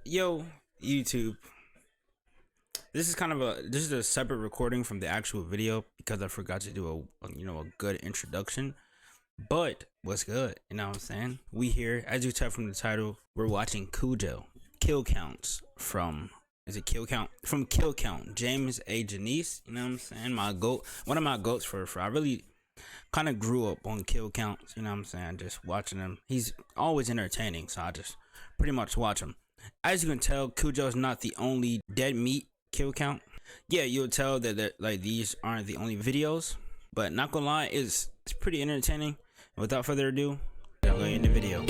Yo, YouTube. This is a separate recording from the actual video because I forgot to do a good introduction. But what's good? You know what I'm saying? We here, as you tell from the title, we're watching Cujo. Kill counts from Kill Count? From Kill Count. James A. Janice, you know what I'm saying? My goat, one of my goats for I really kind of grew up on Kill Counts, you know what I'm saying? Just watching him. He's always entertaining, so I just pretty much watch him. As you can tell, Cujo is not the only Deadmeat kill count. Yeah, you'll tell that like these aren't the only videos, but not gonna lie, it's pretty entertaining. And without further ado, I'll go in the video.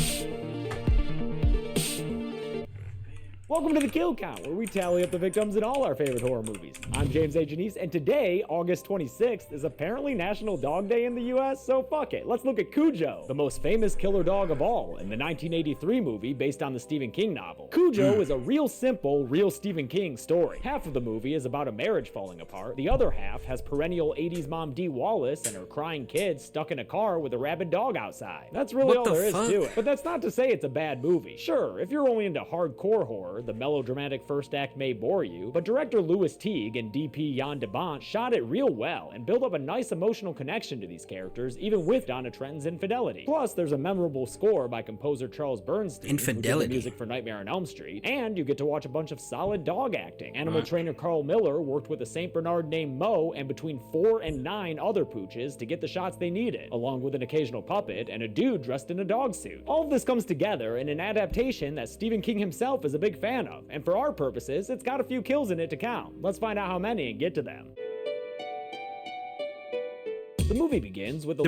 Welcome to the Kill Count, where we tally up the victims in all our favorite horror movies. I'm James A. Janice, and today, August 26th, is apparently National Dog Day in the US, so fuck it. Let's look at Cujo, the most famous killer dog of all, in the 1983 movie based on the Stephen King novel. Cujo is a real simple, real Stephen King story. Half of the movie is about a marriage falling apart. The other half has perennial 80s mom Dee Wallace and her crying kids stuck in a car with a rabid dog outside. That's really all there is to it. But that's not to say it's a bad movie. Sure, if you're only into hardcore horror, the melodramatic first act may bore you, but director Louis Teague and DP Jan de Bont shot it real well and built up a nice emotional connection to these characters, even with Donna Trenton's infidelity. Plus, there's a memorable score by composer Charles Bernstein, who did the music for Nightmare on Elm Street, and you get to watch a bunch of solid dog acting. Animal trainer Carl Miller worked with a Saint Bernard named Mo and between 4 and 9 other pooches to get the shots they needed, along with an occasional puppet and a dude dressed in a dog suit. All of this comes together in an adaptation that Stephen King himself is a big fan of, and for our purposes, it's got a few kills in it to count. Let's find out how many and get to them. The movie begins with I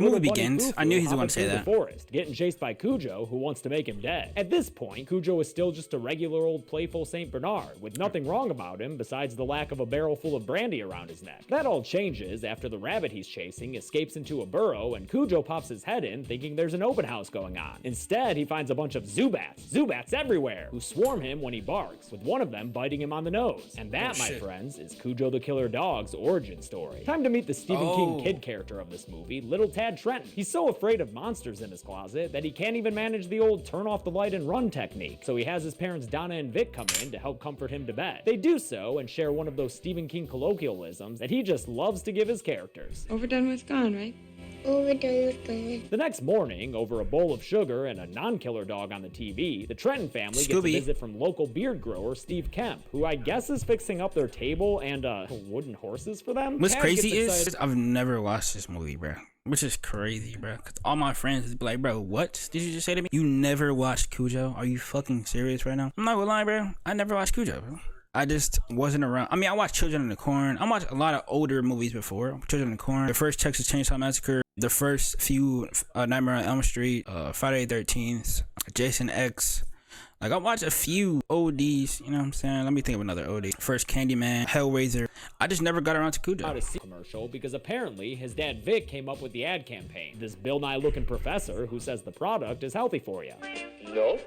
knew he was going to say that. The forest, getting chased by Cujo, who wants to make him dead. At this point, Cujo is still just a regular old playful Saint Bernard, with nothing wrong about him besides the lack of a barrel full of brandy around his neck. That all changes after the rabbit he's chasing escapes into a burrow and Cujo pops his head in thinking there's an open house going on. Instead, he finds a bunch of Zubats everywhere, who swarm him when he barks, with one of them biting him on the nose. And that, my friends, is Cujo the Killer Dog's origin story. Time to meet the Stephen King kid character of this movie, little Tad Trenton. He's so afraid of monsters in his closet that he can't even manage the old turn off the light and run technique, so he has his parents Donna and Vic come in to help comfort him to bed. They do so and share one of those Stephen King colloquialisms that he just loves to give his characters. Overdone with gone, right? The next morning, over a bowl of sugar and a non-killer dog on the TV, the Trenton family gets a visit from local beard grower Steve Kemp, who I guess is fixing up their table and wooden horses for them. What's crazy is I've never watched this movie, bro. Which is crazy, bro. Cause all my friends be like, bro, what did you just say to me? You never watched Cujo? Are you fucking serious right now? I'm not gonna lie, bro. I never watched Cujo, bro. I just wasn't around. I mean, I watched Children in the Corn. I watched a lot of older movies before. Children in the Corn, the first Texas Chainsaw Massacre, the first few Nightmare on Elm Street, Friday the 13th, Jason X. Like, I watched a few ODs, you know what I'm saying? Let me think of another OD. First Candyman, Hellraiser. I just never got around to Cujo. Out a commercial because apparently his dad Vic came up with the ad campaign. This Bill Nye looking professor who says the product is healthy for you. Nope,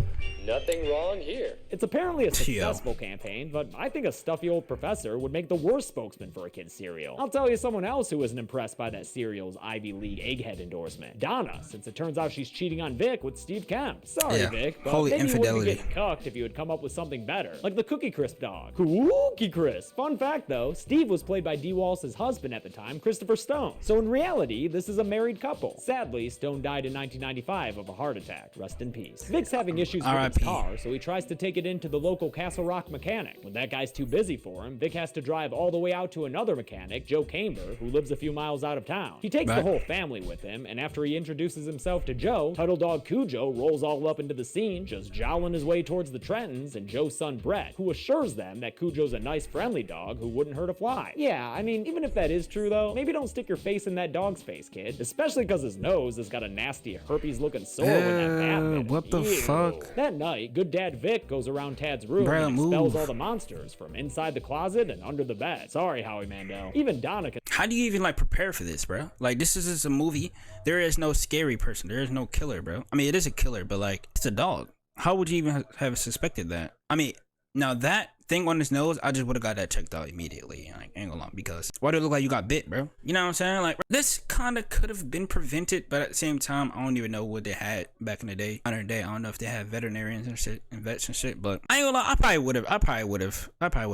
nothing wrong here. It's apparently a successful campaign, but I think a stuffy old professor would make the worst spokesman for a kid's cereal. I'll tell you someone else who isn't impressed by that cereal's Ivy League egghead endorsement. Donna, since it turns out she's cheating on Vic with Steve Kemp. Sorry, Vic, but holy maybe infidelity. You wouldn't get cucked if you had come up with something better, like the Cookie Crisp dog. Cookie Crisp. Fun fact though, Steve was played by Dee Wallace's husband at the time, Christopher Stone. So in reality, this is a married couple. Sadly, Stone died in 1995 of a heart attack. Rest in peace. Vic's having issues with his car, so he tries to take it into the local Castle Rock mechanic. When that guy's too busy for him, Vic has to drive all the way out to another mechanic, Joe Camber, who lives a few miles out of town. He takes the whole family with him, and after he introduces himself to Joe, Tuttle Dog Cujo rolls all up into the scene, just jowling his way towards the Trentons and Joe's son Brett, who assures them that Cujo's a nice friendly dog who wouldn't hurt a fly. Yeah, I mean, even if that is true though, maybe don't stick your face in that dog's face, kid. Especially because his nose has got a nasty herpes looking sore with that bat bit. What the fuck? That night, good dad Vic goes around Tad's room and expels all the monsters from inside the closet and under the bed. Sorry, Howie Mandel. Even Donna can— How do you even like prepare for this, bro? Like, this is just a movie. There is no scary person. There is no killer, bro. I mean, it is a killer, but like, it's a dog. How would you even have suspected that? I mean, now that thing on his nose, I just would have got that checked out immediately. I ain't gonna lie, because why do it look like you got bit, bro? You know what I'm saying? Like, this kind of could have been prevented, but at the same time, I don't even know what they had back in the day. I don't know if they had veterinarians and shit and vets and shit, but I ain't gonna lie, I probably would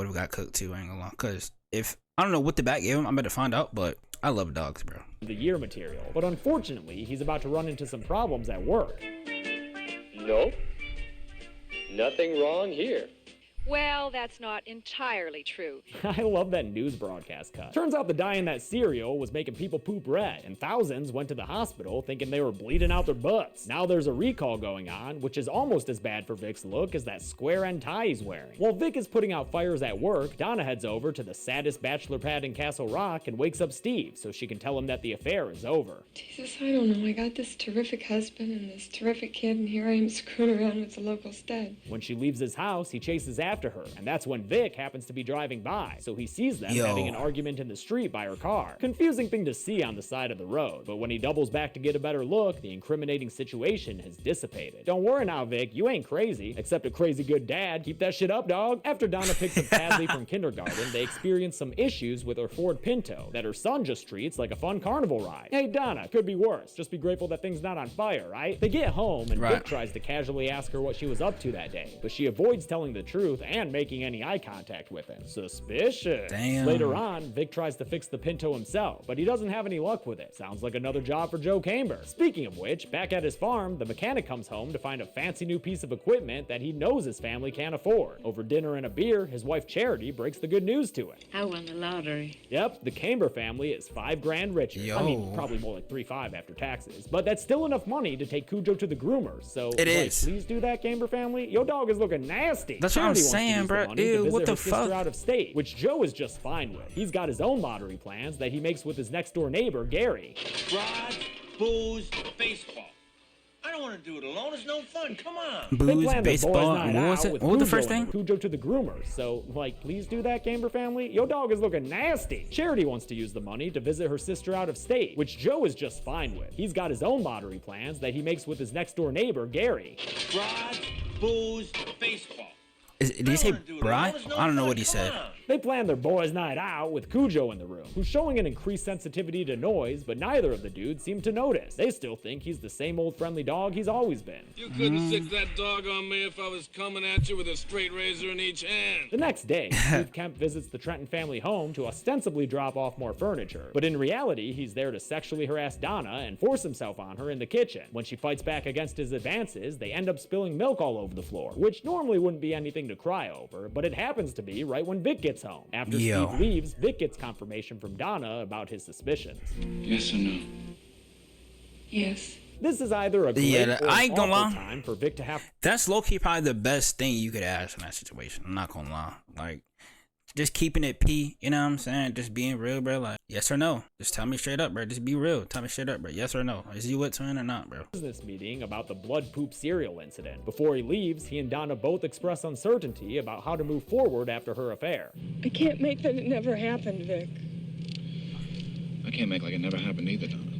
have got cooked too. I ain't gonna lie, cause if I don't know what the bat gave him, I'm about to find out, but I love dogs, bro. The year material, but unfortunately, he's about to run into some problems at work. Nope. Nothing wrong here. Well, that's not entirely true. I love that news broadcast cut. Turns out the dye in that cereal was making people poop red, and thousands went to the hospital thinking they were bleeding out their butts. Now there's a recall going on, which is almost as bad for Vic's look as that square end tie he's wearing. While Vic is putting out fires at work, Donna heads over to the saddest bachelor pad in Castle Rock and wakes up Steve so she can tell him that the affair is over. Jesus, I don't know. I got this terrific husband and this terrific kid, and here I am screwing around with the local stud. When she leaves his house, he chases after her, and that's when Vic happens to be driving by, so he sees them having an argument in the street by her car. Confusing thing to see on the side of the road, but when he doubles back to get a better look, the incriminating situation has dissipated. Don't worry now, Vic, you ain't crazy, except a crazy good dad. Keep that shit up, dog. After Donna picks up Hadley from kindergarten, they experience some issues with her Ford Pinto that her son just treats like a fun carnival ride. Hey, Donna, could be worse. Just be grateful that thing's not on fire, right? They get home, and Vic tries to casually ask her what she was up to that day, but she avoids telling the truth and making any eye contact with him. Suspicious. Damn. Later on, Vic tries to fix the Pinto himself, but he doesn't have any luck with it. Sounds like another job for Joe Camber. Speaking of which, back at his farm, the mechanic comes home to find a fancy new piece of equipment that he knows his family can't afford. Over dinner and a beer, his wife Charity breaks the good news to him. I won the lottery. Yep, the Camber family is $5,000 richer. Yo. I mean, probably more like $3,500 after taxes, but that's still enough money to take Cujo to the groomers. So, It is. please do that, Camber family. Your dog is looking nasty. That's what I'm Charity wants to saying, use the bro. money to Ew, visit what her the sister fuck? out of state, which Joe is just fine with. He's got his own lottery plans that he makes with his next door neighbor, Gary. Broads, booze, baseball. I don't want to do it alone. It's no fun. Come on. They Booze, plan their boys' baseball, night what was out it? with What was the Cujo first and thing? Cujo to the groomers. So, please do that, Camber family. Your dog is looking nasty. Charity wants to use the money to visit her sister out of state, which Joe is just fine with. He's got his own lottery plans that he makes with his next door neighbor, Gary. Broads, booze, baseball. Did he say bride? I don't know what he said. They plan their boys' night out with Cujo in the room, who's showing an increased sensitivity to noise, but neither of the dudes seem to notice. They still think he's the same old friendly dog he's always been. You couldn't stick that dog on me if I was coming at you with a straight razor in each hand. The next day, Steve Kemp visits the Trenton family home to ostensibly drop off more furniture, but in reality, he's there to sexually harass Donna and force himself on her in the kitchen. When she fights back against his advances, they end up spilling milk all over the floor, which normally wouldn't be anything to cry over, but it happens to be right when Vic gets home. After Steve leaves, Vic gets confirmation from Donna about his suspicions. Yes or no? Yes. This is either a great or I an ain't gonna awful lie. time for Vic to have. That's low-key probably the best thing you could ask in that situation. I'm not gonna lie. Like, just keeping it P, you know what I'm saying? Just being real, bro. Like, yes or no. Just tell me straight up, bro. Just be real. Tell me straight up, bro. Yes or no. Is you with twin or not, bro? Business meeting about the blood poop cereal incident. Before he leaves, he and Donna both express uncertainty about how to move forward after her affair. I can't make that it never happened, Vic. I can't make like it never happened either, Donna.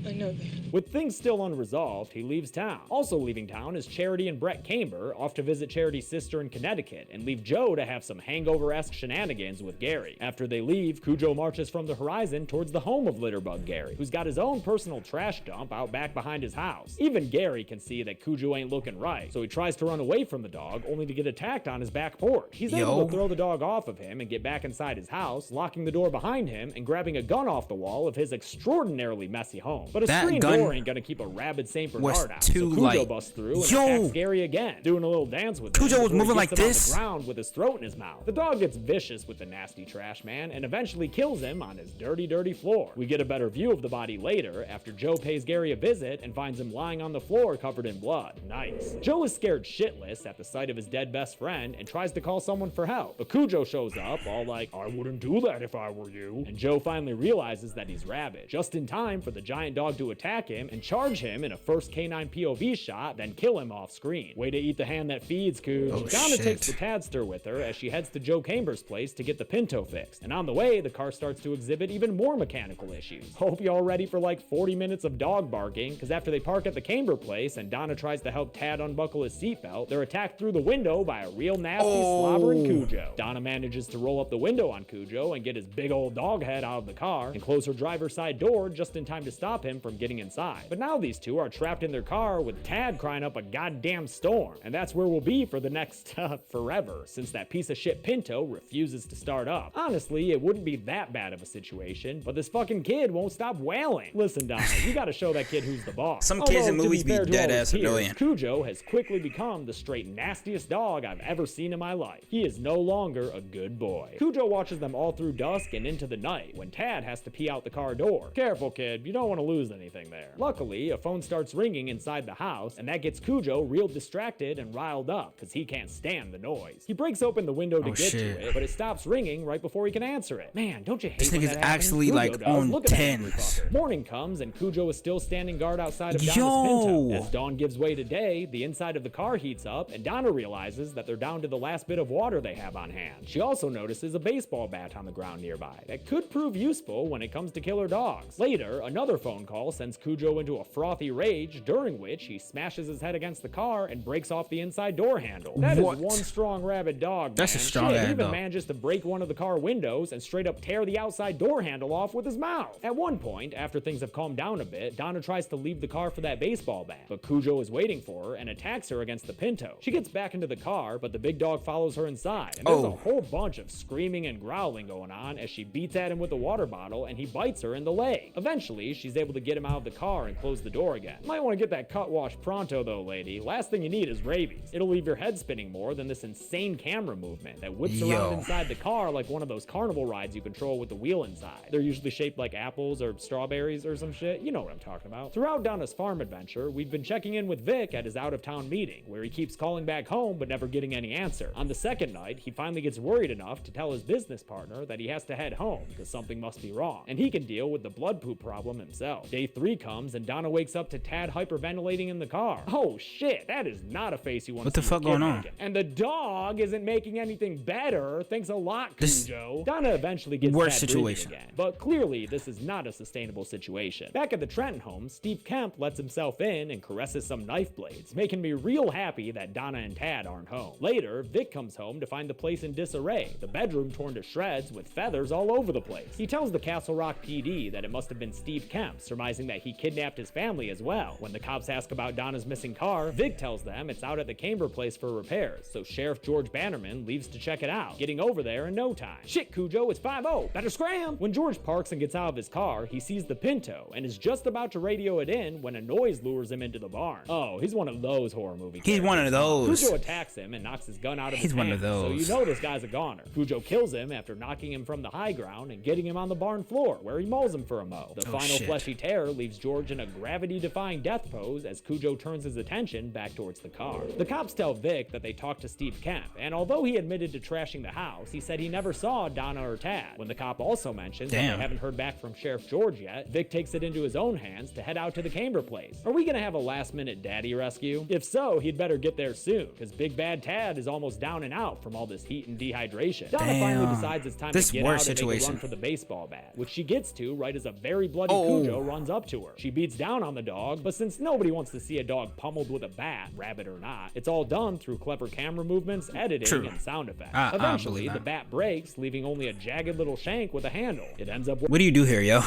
I know that. With things still unresolved, he leaves town. Also leaving town is Charity and Brett Camber, off to visit Charity's sister in Connecticut, and leave Joe to have some hangover-esque shenanigans with Gary. After they leave, Cujo marches from the horizon towards the home of Litterbug Gary, who's got his own personal trash dump out back behind his house. Even Gary can see that Cujo ain't looking right, so he tries to run away from the dog, only to get attacked on his back porch. He's able to throw the dog off of him and get back inside his house, locking the door behind him and grabbing a gun off the wall of his extraordinarily messy home. But a screen door ain't gonna keep a rabid Saint Bernard out, so Cujo busts through and attacks Gary again, doing a little dance with him. Cujo was moving like He gets him on this? the ground with his throat in his mouth. The dog gets vicious with the nasty trash man and eventually kills him on his dirty, dirty floor. We get a better view of the body later after Joe pays Gary a visit and finds him lying on the floor covered in blood. Nice. Joe is scared shitless at the sight of his dead best friend and tries to call someone for help, but Cujo shows up all like, "I wouldn't do that if I were you," and Joe finally realizes that he's rabid, just in time for the giant dog dog to attack him and charge him in a first K9 POV shot, then kill him off screen. Way to eat the hand that feeds, Cooge. Oh, Donna shit. takes the Tadster with her as she heads to Joe Camber's place to get the Pinto fixed. And on the way, the car starts to exhibit even more mechanical issues. Hope y'all ready for like 40 minutes of dog barking, because after they park at the Camber place and Donna tries to help Tad unbuckle his seatbelt, they're attacked through the window by a real nasty slobbering Cujo. Donna manages to roll up the window on Cujo and get his big old dog head out of the car and close her driver's side door just in time to stop him from getting inside. But now these two are trapped in their car with Tad crying up a goddamn storm, and that's where we'll be for the next forever, since that piece of shit Pinto refuses to start up. Honestly, it wouldn't be that bad of a situation, but this fucking kid won't stop wailing. Listen, Donna, you gotta show that kid who's the boss. Some kids in Although, to movies be fair to dead all ass his peers, annoying. Cujo has quickly become the straight nastiest dog I've ever seen in my life. He is no longer a good boy. Cujo watches them all through dusk and into the night when Tad has to pee out the car door. Careful, kid, you don't want to lose anything there. Luckily, a phone starts ringing inside the house, and that gets Cujo real distracted and riled up because he can't stand the noise. He breaks open the window to get shit. to it, but it stops ringing right before he can answer it. Man, don't you hate This when nigga's that happens? actually, Cujo like, does. on Look at that angry 10s. fucker. Morning comes and Cujo is still standing guard outside of Donna's Yo! Pinto. As dawn gives way to day, the inside of the car heats up, and Donna realizes that they're down to the last bit of water they have on hand. She also notices a baseball bat on the ground nearby that could prove useful when it comes to killer dogs. Later, another phone call sends Cujo into a frothy rage, during which he smashes his head against the car and breaks off the inside door handle. That is What? one strong rabid dog, That's man. a strong Shit, ass he even dog. manages to break one of the car windows and straight up tear the outside door handle off with his mouth. At one point, after things have calmed down a bit, Donna tries to leave the car for that baseball bat, but Cujo is waiting for her and attacks her against the Pinto. She gets back into the car, but the big dog follows her inside, and there's a whole bunch of screaming and growling going on as she beats at him with a water bottle and he bites her in the leg. Eventually, she's able to get him out of the car and close the door again. Might want to get that cut wash pronto though, lady. Last thing you need is rabies. It'll leave your head spinning more than this insane camera movement that whips around inside the car like one of those carnival rides you control with the wheel inside. They're usually shaped like apples or strawberries or some shit. You know what I'm talking about. Throughout Donna's farm adventure, we've been checking in with Vic at his out-of-town meeting, where he keeps calling back home but never getting any answer. On the second night, he finally gets worried enough to tell his business partner that he has to head home because something must be wrong, and he can deal with the blood poop problem himself. Day 3 comes and Donna wakes up to Tad hyperventilating in the car. Oh shit, that is not a face you want What to the see your fuck kid going on? making. And the dog isn't making anything better. Thanks a lot, Cujo. Donna eventually gets Worst Tad breathing situation. again, but clearly this is not a sustainable situation. Back at the Trenton home, Steve Kemp lets himself in and caresses some knife blades, making me real happy that Donna and Tad aren't home. Later, Vic comes home to find the place in disarray, the bedroom torn to shreds with feathers all over the place. He tells the Castle Rock PD that it must have been Steve Kemp, surmising that he kidnapped his family as well. When the cops ask about Donna's missing car, Vic tells them it's out at the Camber place for repairs, so Sheriff George Bannerman leaves to check it out, getting over there in no time. Shit, Cujo, it's 5-0. Better scram! When George parks and gets out of his car, he sees the Pinto and is just about to radio it in when a noise lures him into the barn. Oh, he's one of those horror movie He's one of those. Cujo attacks him and knocks his gun out of his He's one hand, of those. so you know this guy's a goner. Cujo kills him after knocking him from the high ground and getting him on the barn floor, where he mauls him for a mow. The final shit. fleshy terror leaves George in a gravity-defying death pose as Cujo turns his attention back towards the car. The cops tell Vic that they talked to Steve Kemp, and although he admitted to trashing the house, he said he never saw Donna or Tad. When the cop also mentions that they haven't heard back from Sheriff George yet, Vic takes it into his own hands to head out to the Camber place. Are we gonna have a last-minute daddy rescue? If so, he'd better get there soon, because Big Bad Tad is almost down and out from all this heat and dehydration. Donna finally decides it's time to get out and make a run for the baseball bat, which she gets to right as a very bloody Cujo runs up to her. She beats down on the dog, but since nobody wants to see a dog pummeled with a bat, rabbit or not, it's all done through clever camera movements, editing, and sound effects. Eventually, believe the that. bat breaks, leaving only a jagged little shank with a handle. It ends up What do you do here, yo?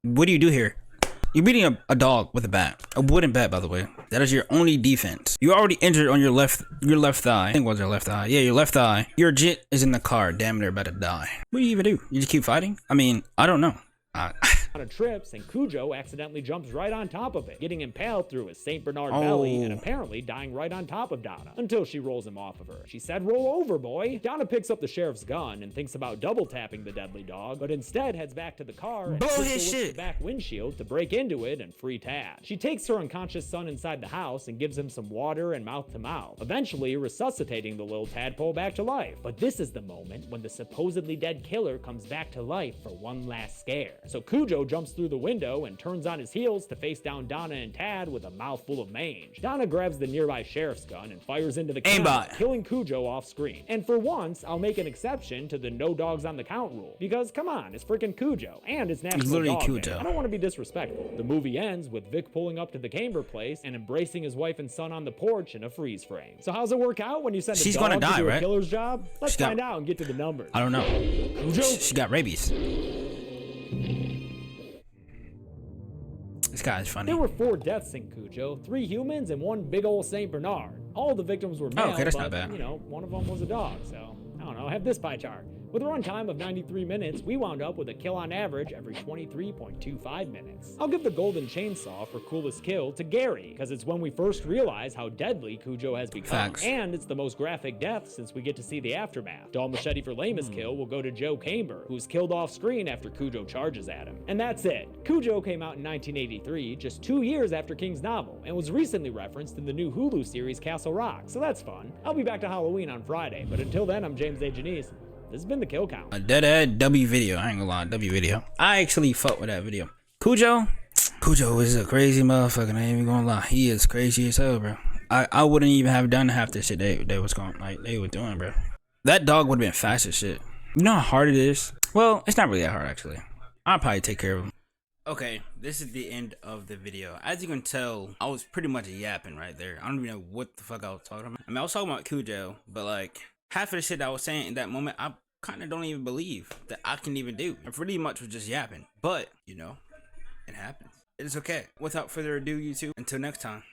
What do you do here? You're beating a dog with a bat. A wooden bat, by the way. That is your only defense. You're already injured on your left thigh. I think it was your left thigh. Yeah, your left thigh. Your jit is in the car. Damn near about to die. What do you even do? You just keep fighting? I mean, I don't know. of trips, and Cujo accidentally jumps right on top of it, getting impaled through his St. Bernard belly and apparently dying right on top of Donna, until she rolls him off of her. She said, "Roll over, boy." Donna picks up the sheriff's gun and thinks about double tapping the deadly dog, but instead heads back to the car and Blow his whips shit. the back windshield to break into it and free Tad. She takes her unconscious son inside the house and gives him some water and mouth-to-mouth, eventually resuscitating the little tadpole back to life. But this is the moment when the supposedly dead killer comes back to life for one last scare. So Cujo Cujo jumps through the window and turns on his heels to face down Donna and Tad with a mouthful of mange. Donna grabs the nearby sheriff's gun and fires into the camera, killing Cujo off screen. And for once, I'll make an exception to the no dogs on the count rule, because come on, it's freaking Cujo, and it's National Dog Day. I don't want to be disrespectful. The movie ends with Vic pulling up to the Camber place and embracing his wife and son on the porch in a freeze frame. So how's it work out when you send a dog to do a killer's job? Let's find out and get to the numbers. I don't know. Cujo? She got rabies. This guy's funny. There were 4 deaths in Cujo, 3 humans and 1 big ol' Saint Bernard. All the victims were male, okay, that's but, not bad. you know, one of them was a dog, so I don't know, have this pie chart. With a runtime of 93 minutes, we wound up with a kill on average every 23.25 minutes. I'll give the golden chainsaw for coolest kill to Gary, because it's when we first realize how deadly Cujo has become. Facts. And it's the most graphic death since we get to see the aftermath. Dull machete for lamest kill will go to Joe Camber, who's killed off screen after Cujo charges at him. And that's it. Cujo came out in 1983, just 2 years after King's novel, and was recently referenced in the new Hulu series Castle Rock, so that's fun. I'll be back to Halloween on Friday, but until then, I'm James A. Janice. This has been the Kill Count. A deadhead W video. I ain't gonna lie, W video. I actually fuck with that video. Cujo is a crazy motherfucker. I ain't even gonna lie. He is crazy as hell, bro. I wouldn't even have done half the shit they was going they were doing, bro. That dog would have been fast as shit. You know how hard it is? Well, it's not really that hard actually. I'll probably take care of him. Okay, this is the end of the video. As you can tell, I was pretty much yapping right there. I don't even know what the fuck I was talking about. I mean, I was talking about Cujo, but like half of the shit I was saying in that moment, I kind of don't even believe that I can even do. I pretty much was just yapping, but you know, it happens. It is okay. Without further ado, YouTube, until next time.